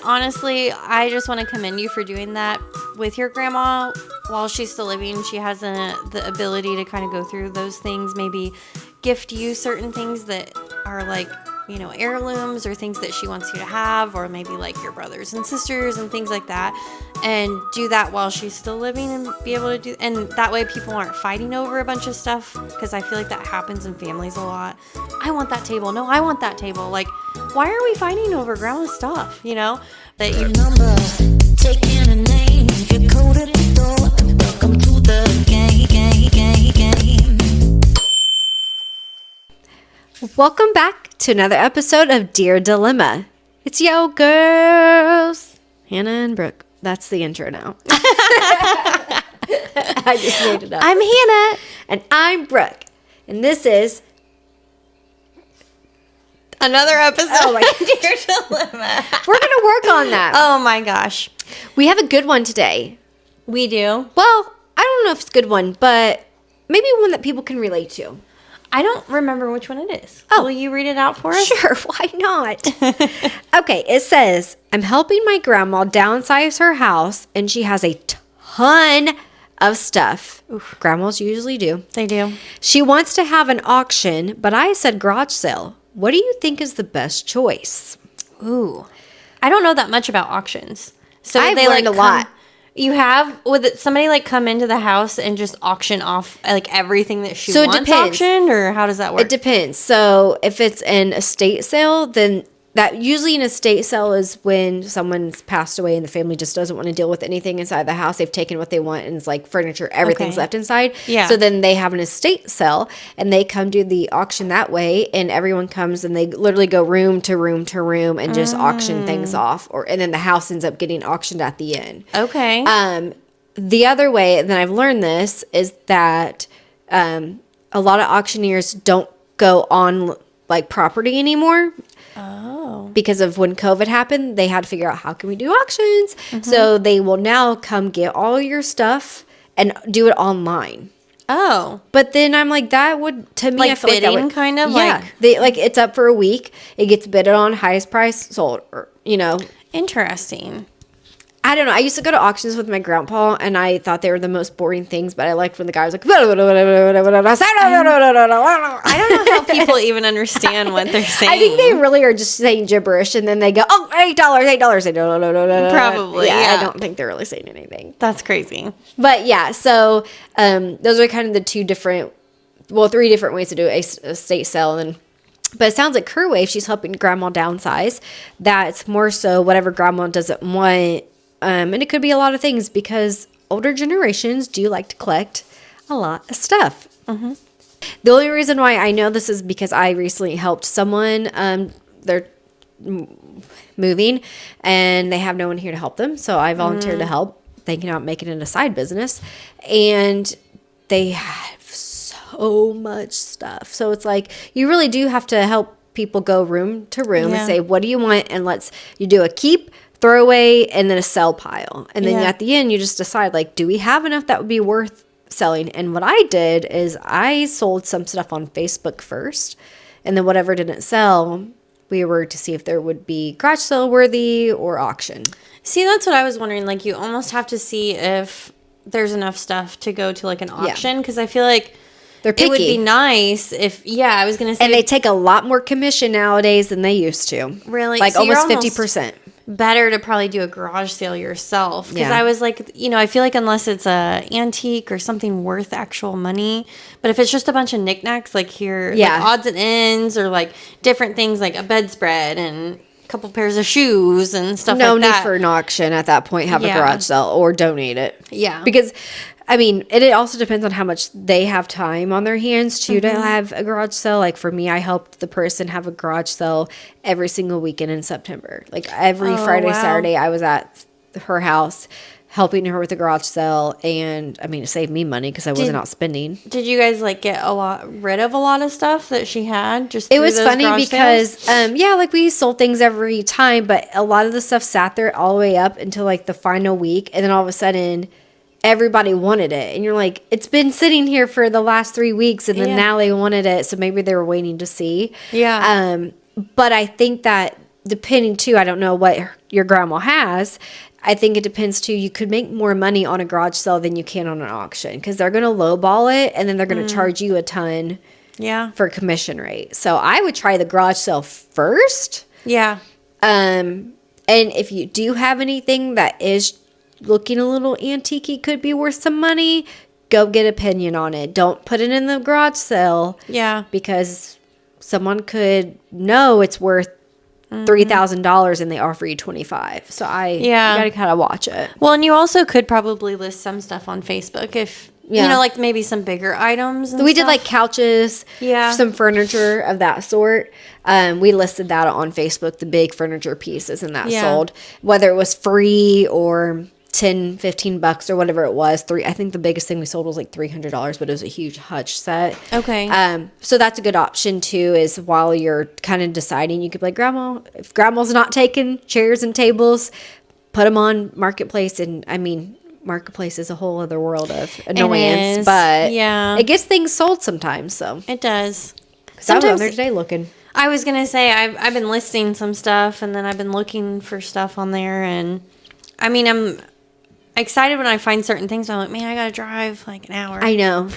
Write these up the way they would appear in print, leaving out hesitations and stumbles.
honestly, I just want to commend you for doing that with your grandma while she's still living. She has the ability to kind of go through those things, maybe gift you certain things that are like, you know, heirlooms or things that she wants you to have, or maybe like your brothers and sisters and things like that, and do that while she's still living and be able to do, and that way people aren't fighting over a bunch of stuff, because I feel like that happens in families a lot. I want that table. No, I want that table. Like, why are we fighting over grandma's stuff, you know? That you number, taking a name, if you coded the door, welcome to the game. Welcome back to another episode of Dear Dilemma. It's yo girls, Hannah and Brooke. That's the intro now. I just made it up. I'm Hannah. And I'm Brooke. And this is another episode. Oh my of Dear Dilemma. We're going to work on that. Oh my gosh. We have a good one today. We do? Well, I don't know if it's a good one, but maybe one that people can relate to. I don't remember which one it is. Oh. Will you read it out for us? Sure, why not? Okay, it says, I'm helping my grandma downsize her house, and she has a ton of stuff. Oof. Grandmas usually do. They do. She wants to have an auction, but I said garage sale. What do you think is the best choice? Ooh. I don't know that much about auctions. So I've learned a lot. You have, would somebody like come into the house and just auction off like everything that she So it wants depends. auctioned, or how does that work? It depends. So if it's an estate sale, then that usually an estate sale is when someone's passed away and the family just doesn't want to deal with anything inside the house. They've taken what they want and it's like furniture, everything's Okay. left inside. Yeah. So then they have an estate sale and they come do the auction that way, and everyone comes and they literally go room to room to room and just auction things off, and then the house ends up getting auctioned at the end. Okay. The other way, and then I've learned this, is that a lot of auctioneers don't go on like property anymore. Oh. Because of when COVID happened, they had to figure out how can we do auctions. So they will now come get all your stuff and do it online. Oh. But then I'm like, that would, to me, Like I feel bidding, like that would, kind of? yeah. It's up for a week. It gets bidded on, highest price sold, or, you know. Interesting. I don't know. I used to go to auctions with my grandpa, and I thought they were the most boring things, but I liked when the guy was like, I I don't know how people even understand what they're saying. I think they really are just saying gibberish, and then they go, oh, $8, $8. Probably, yeah. I don't think they're really saying anything. That's crazy. But yeah, so those are kind of the three different ways to do a estate sale. But it sounds like her way, if she's helping grandma downsize, that's more so whatever grandma doesn't want. And it could be a lot of things, because older generations do like to collect a lot of stuff. Mm-hmm. The only reason why I know this is because I recently helped someone. They're moving and they have no one here to help them. So I volunteered to help, thinking about making it a side business. And they have so much stuff. So it's like, you really do have to help people go room to room and say, what do you want? And you do a keep, throw away, and then a sell pile. And then at the end, you just decide, like, do we have enough that would be worth selling? And what I did is I sold some stuff on Facebook first, and then whatever didn't sell, we were to see if there would be garage sale worthy or auction. See, that's what I was wondering. Like, you almost have to see if there's enough stuff to go to like an auction, because I feel like they're picky. It would be nice if, I was going to say. And they take a lot more commission nowadays than they used to. Really? Like So almost you're 50%. Better to probably do a garage sale yourself, because Yeah. I was like, I feel like unless it's a antique or something worth actual money, but if it's just a bunch of knickknacks, like here, like odds and ends, or like different things like a bedspread and a couple pairs of shoes and stuff like that. No need for an auction at that point. Have a garage sale or donate it. Yeah. Because, I mean, it also depends on how much they have time on their hands to have a garage sale. Like for me, I helped the person have a garage sale every single weekend in September. Like every Friday, Saturday, I was at her house helping her with the garage sale. And I mean, it saved me money because I wasn't out spending. Did you guys like get rid of a lot of stuff that she had? It was funny because, like we sold things every time, but a lot of the stuff sat there all the way up until like the final week. And then all of a sudden, everybody wanted it. And you're like, it's been sitting here for the last 3 weeks, and then now they wanted it. So maybe they were waiting to see. Yeah. But I think that depending too, I don't know what your grandma has. I think it depends too. You could make more money on a garage sale than you can on an auction because they're going to lowball it and then they're going to charge you a ton for commission rate. So I would try the garage sale first. Yeah. And if you do have anything that is looking a little antique, could be worth some money, go get opinion on it. Don't put it in the garage sale. Yeah. Because someone could know it's worth $3,000 and they offer you $25,000. So you gotta kind of watch it. Well, and you also could probably list some stuff on Facebook if you know, like maybe some bigger items. And we did like couches, some furniture of that sort. We listed that on Facebook, the big furniture pieces, and that sold, whether it was free or $10-15 or whatever it was. I think the biggest thing we sold was like $300, but it was a huge hutch set. Okay. So that's a good option too, is while you're kind of deciding, you could be like, Grandma, if Grandma's not taking chairs and tables, put them on Marketplace. And I mean, Marketplace is a whole other world of annoyance, but it gets things sold sometimes. So it does. Sometimes I was the other day looking. I was gonna say I've been listing some stuff, and then I've been looking for stuff on there, and I mean I'm excited when I find certain things. I'm like, man, I gotta drive like an hour. I know.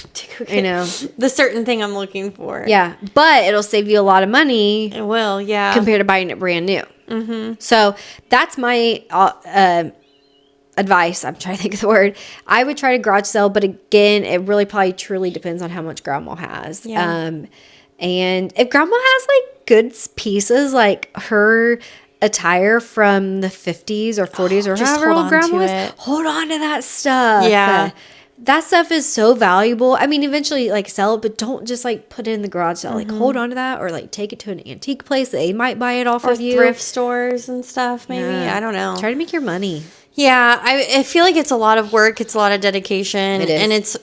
I know the certain thing I'm looking for. Yeah, but it'll save you a lot of money. It will, yeah, compared to buying it brand new. Mm-hmm. So that's my advice. I'm trying to think of the word. I would try to garage sale, but again, it really probably truly depends on how much Grandma has. Yeah. And if Grandma has like good pieces, like her attire from the 50s or 40s or however old Grandma is, hold on to that stuff. Yeah. That stuff is so valuable. I mean, eventually, like, sell it, but don't just, like, put it in the garage sale. Like, hold on to that, or, like, take it to an antique place. They might buy it off of you. Thrift stores and stuff, maybe. Yeah. I don't know. Try to make your money. Yeah, I feel like it's a lot of work. It's a lot of dedication. It is. And it's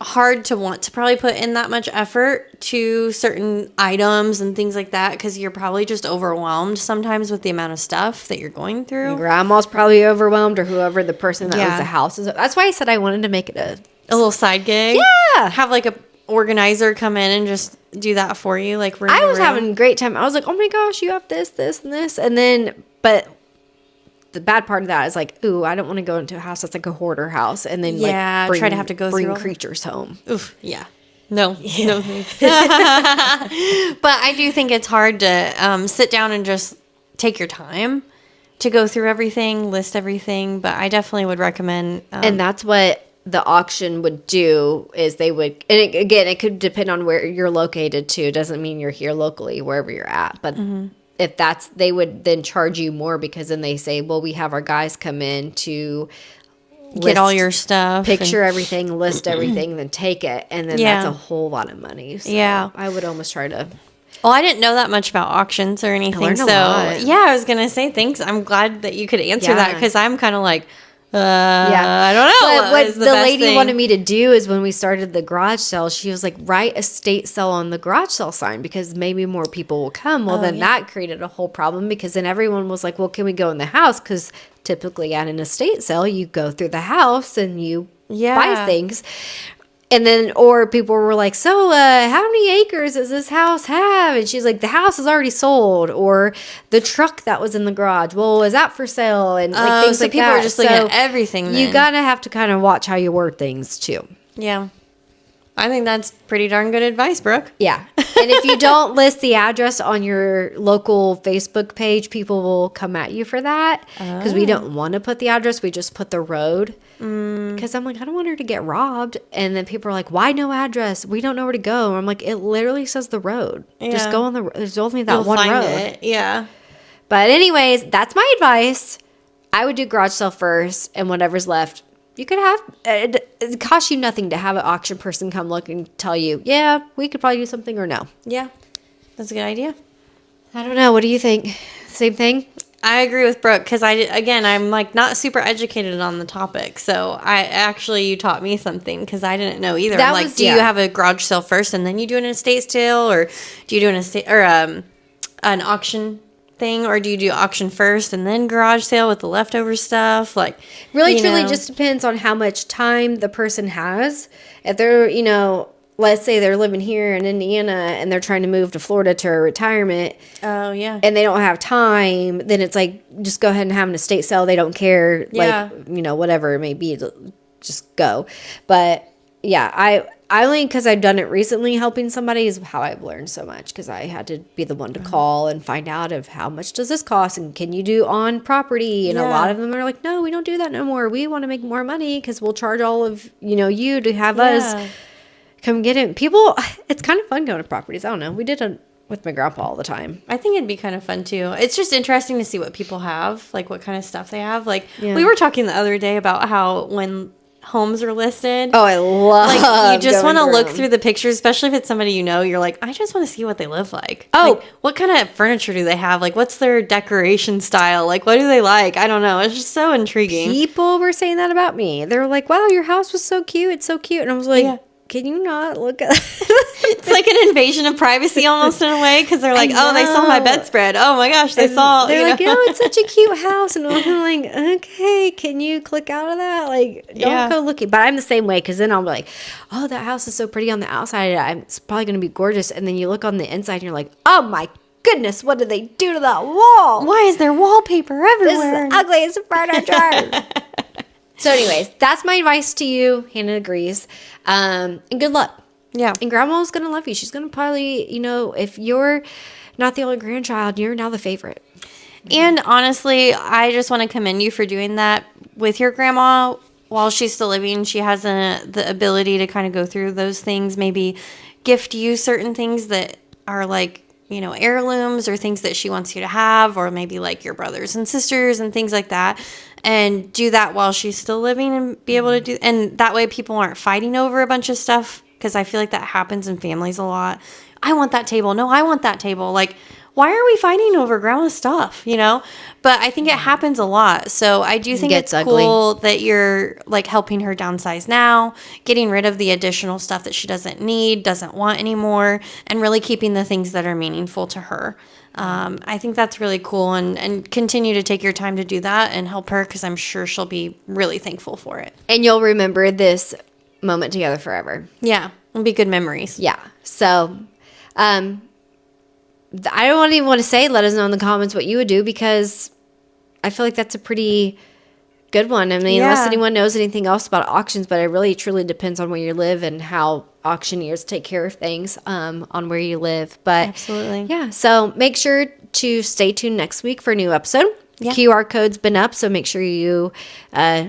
hard to want to probably put in that much effort to certain items and things like that because you're probably just overwhelmed sometimes with the amount of stuff that you're going through. And Grandma's probably overwhelmed, or whoever the person that owns the house is. That's why I said I wanted to make it a little side gig. Yeah. Have like a organizer come in and just do that for you. Like I was having a great time. I was like, oh my gosh, you have this, this, and this. And then, but the bad part of that is like, ooh, I don't want to go into a house that's like a hoarder house and then try to have to go bring through creatures home. Oof, yeah. No thanks. But I do think it's hard to sit down and just take your time to go through everything, list everything. But I definitely would recommend. And that's what the auction would do is they would, and it could depend on where you're located too. It doesn't mean you're here locally, wherever you're at, but if that's, they would then charge you more because then they say, well, we have our guys come in to get all your stuff, picture everything, list everything, then take it. And then that's a whole lot of money. So I would almost try to. Well, I didn't know that much about auctions or anything. So I was going to say thanks. I'm glad that you could answer that because I'm kind of like, I don't know. But what the lady wanted me to do is when we started the garage sale, she was like, write estate sale on the garage sale sign because maybe more people will come. Well, that created a whole problem because then everyone was like, well, can we go in the house? Because typically at an estate sale, you go through the house and you buy things. And then, or people were like, so how many acres does this house have? And she's like, the house is already sold. Or the truck that was in the garage, well, is that for sale? And like things like that. So people are just looking at everything then. You got to have to kind of watch how you word things too. Yeah. I think that's pretty darn good advice, Brooke. Yeah. And if you don't list the address on your local Facebook page, people will come at you for that. Because we don't want to put the address. We just put the road. Because I'm like, I don't want her to get robbed. And then people are like, why no address? We don't know where to go. And I'm like, it literally says the road. Yeah. Just go on the road. There's only that one road. It. Yeah. But anyways, that's my advice. I would do garage sale first. And whatever's left, you could have, it costs you nothing to have an auction person come look and tell you, yeah, we could probably do something or no. Yeah. That's a good idea. I don't know. What do you think? Same thing? I agree with Brooke because I'm like not super educated on the topic. So you taught me something because I didn't know either. I'm like, do you have a garage sale first and then you do an estate sale, or do you do an estate or an auction thing, or do you do auction first and then garage sale with the leftover stuff? Like, really, truly, just depends on how much time the person has. If they're, let's say they're living here in Indiana and they're trying to move to Florida to a retirement. Oh, yeah. And they don't have time, then it's like, just go ahead and have an estate sale. They don't care. Yeah. Like, whatever it may be, just go. But yeah, I only because I've done it recently, helping somebody is how I've learned so much, because I had to be the one to call and find out of how much does this cost and can you do on property. And a lot of them are like, no, we don't do that no more. We want to make more money because we'll charge all of, you to have us come get it. People, it's kind of fun going to properties. I don't know. We did it with my grandpa all the time. I think it'd be kind of fun too. It's just interesting to see what people have, like what kind of stuff they have. Like we were talking the other day about how when homes are listed. Oh, I love like you just want to look them. through the pictures, especially if it's somebody you're like, I just want to see what they live like. Oh. Like, what kind of furniture do they have? Like, what's their decoration style? Like, what do they like? I don't know. It's just so intriguing. People were saying that about me. They were like, wow, your house was so cute. It's so cute. And I was like, can you not look at It's like an invasion of privacy almost in a way, because they're like, oh, they saw my bedspread. Oh my gosh, they saw. They're like, oh, it's such a cute house. And I'm like, okay, can you click out of that? Like, don't go looking. But I'm the same way, because then I'll be like, oh, that house is so pretty on the outside. It's probably going to be gorgeous. And then you look on the inside and you're like, oh my goodness, what did they do to that wall? Why is there wallpaper everywhere? This is the ugliest furniture. So anyways, that's my advice to you. Hannah agrees. And good luck. Yeah. And grandma's going to love you. She's going to probably, if you're not the only grandchild, you're now the favorite. And honestly, I just want to commend you for doing that with your grandma while she's still living. She has the ability to kind of go through those things, maybe gift you certain things that are like, heirlooms or things that she wants you to have, or maybe like your brothers and sisters and things like that. And do that while she's still living and be able to do, and that way people aren't fighting over a bunch of stuff, because I feel like that happens in families a lot. I want that table. No, I want that table. Like, why are we fighting over grandma's stuff, But I think it happens a lot. So I do think it's cool that you're like helping her downsize now, getting rid of the additional stuff that she doesn't need, doesn't want anymore, and really keeping the things that are meaningful to her. I think that's really cool, and continue to take your time to do that and help her, because I'm sure she'll be really thankful for it. And you'll remember this moment together forever. Yeah, it'll be good memories. Yeah. So, I don't even want to say, let us know in the comments what you would do, because I feel like that's a pretty good one. I mean, unless anyone knows anything else about auctions, but it really truly depends on where you live and how auctioneers take care of things on where you live. But absolutely. Yeah. So make sure to stay tuned next week for a new episode. Yeah. QR code's been up, so make sure you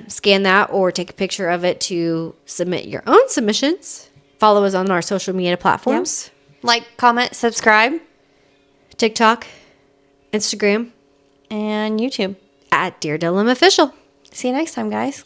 scan that or take a picture of it to submit your own submissions. Follow us on our social media platforms. Yep. Like, comment, subscribe. TikTok, Instagram, and YouTube at Dear Dylan Official. See you next time, guys.